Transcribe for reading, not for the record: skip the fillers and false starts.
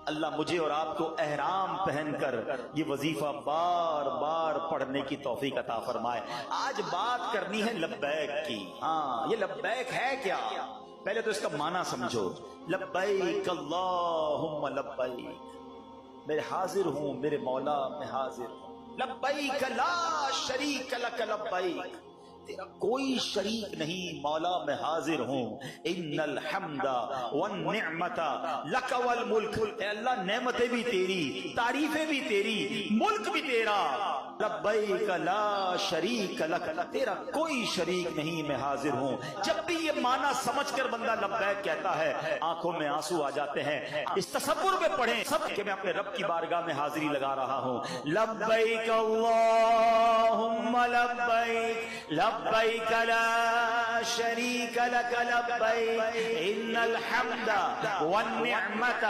اللہ مجھے اور آپ کو احرام پہن کر یہ وظیفہ بار بار پڑھنے کی توفیق عطا فرمائے۔ آج بات کرنی ہے لبیک کی۔ ہاں، یہ لبیک ہے کیا؟ پہلے تو اس کا معنی سمجھو۔ لبیک اللہم لبیک، میں حاضر ہوں میرے مولا، میں حاضر ہوں۔ لبیک لا شریک لک لبیک، تیرا کوئی شریک نہیں مولا، میں حاضر ہوں۔ ان الحمد والنعمت لک والملک، اے اللہ نعمتیں بھی تیری، تعریفیں بھی تیری، ملک بھی تیرا۔ لبیک لا شریک لک، تیرا کوئی شریک نہیں، میں حاضر ہوں۔ جب بھی یہ معنی سمجھ کر بندہ لبیک کہتا ہے آنکھوں میں آنسو آ جاتے ہیں۔ اس تصور میں پڑھیں سب کہ میں اپنے رب کی بارگاہ میں حاضری لگا رہا ہوں۔ لبیک اللہم لبیک، لبیک لا شریک لک لبیک، ان الحمد والنعمت